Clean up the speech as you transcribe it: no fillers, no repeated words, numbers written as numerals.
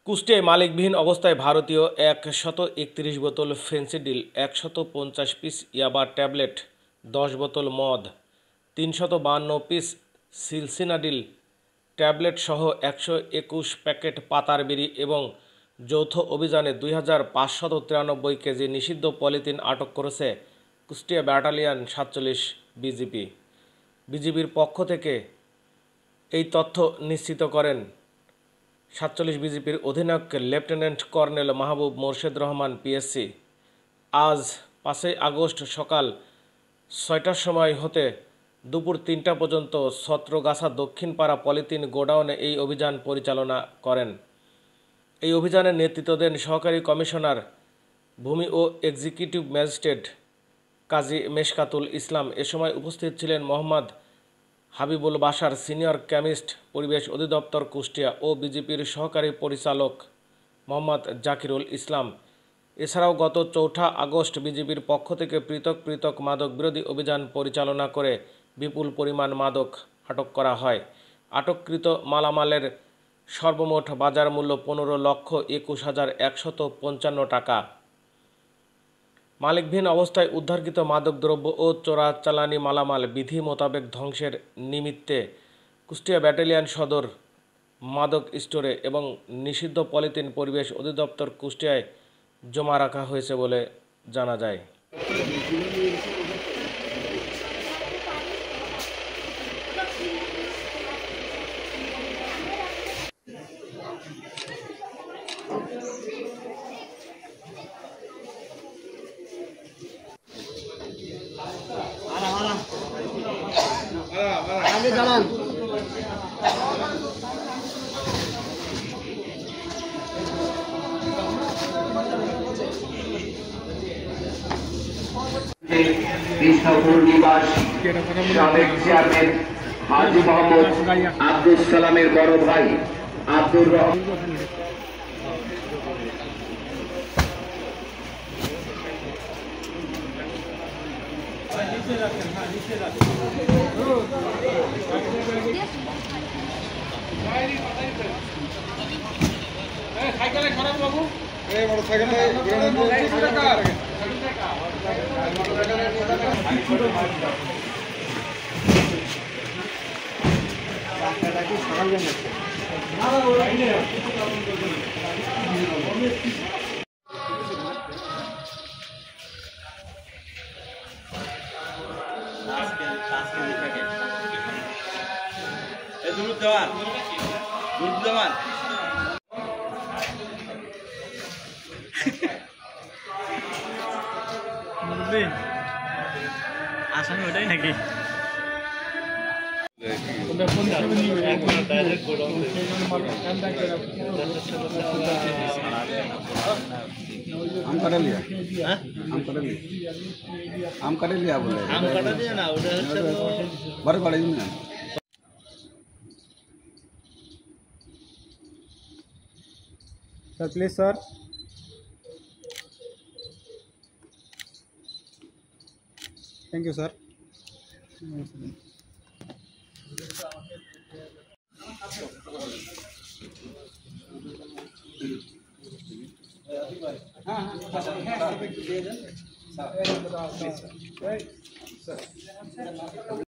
কুষ্টিয়ায় মালিকবিহীন অবস্থায় ভারতীয় 131 বোতল ফেন্সিডিল, 150 পিস ইয়াবা ট্যাবলেট, 10 বোতল মদ, 352 পিস সিলসিনাডিল ট্যাবলেট সহ 121 প্যাকেট পাতার বিড়ি এবং যৌথ অভিযানে 2593 কেজি নিষিদ্ধ পলিথিন আটক করেছে কুষ্টিয়া ব্যাটালিয়ন 47 বিজিবি। বিজিবির পক্ষ থেকে এই তথ্য নিশ্চিত করেন 47 বিজিবির অধিনায়ক লেফটেন্যান্ট কর্নেল মাহবুব মোর্শেদ রহমান পিএসসি। আজ 5 আগস্ট সকাল 6টার সময় হতে দুপুর 3টা পর্যন্ত ছত্রগাছা দক্ষিণপাড়া পলিথিন গোডাউনে এই অভিযান পরিচালনা করেন। এই অভিযানের নেতৃত্ব দেন সহকারী কমিশনার ভূমি ও এক্সিকিউটিভ ম্যাজিস্ট্রেট কাজী মেশকাতুল ইসলাম। এ সময় উপস্থিত ছিলেন মোহাম্মদ হাবিবুল বাশার, সিনিয়র কেমিস্ট, পরিবেশ অধিদপ্তর কুষ্টিয়া ও বিজিপির সহকারী পরিচালক মোহাম্মদ জাকিরুল ইসলাম। এছাড়াও গত 4 আগস্ট বিজিবির পক্ষ থেকে পৃথক পৃথক মাদক বিরোধী অভিযান পরিচালনা করে বিপুল পরিমাণ মাদক আটক করা হয়। আটককৃত মালামালের সর্বমোট বাজার মূল্য 15,21,155 টাকা। মালিকবিহীন অবস্থায় উদ্ধারকৃত মাদকদ্রব্য ও চোরাচালানি মালামাল বিধি মোতাবেক ধ্বংসের নিমিত্তে কুষ্টিয়া ব্যাটালিয়ন সদর মাদক স্টোরে এবং নিষিদ্ধ পলিথিন পরিবেশ অধিদপ্তর কুষ্টিয়ায় জমা রাখা হয়েছে বলে জানা যায়। आगे जाना কৃষ্ণপুর নিবাস সাবেক চেয়ারম্যান হাজী মোহাম্মদ আব্দুল সালামের বড় ভাই আব্দুর রহমান আসামি ওটাই নাকি आम काटा लिया आम काटा लिया बोले আম কাটা দিয়ে না ওটা হচ্ছে बड़े बड़े ही ना sir please sir thank you sir हाँ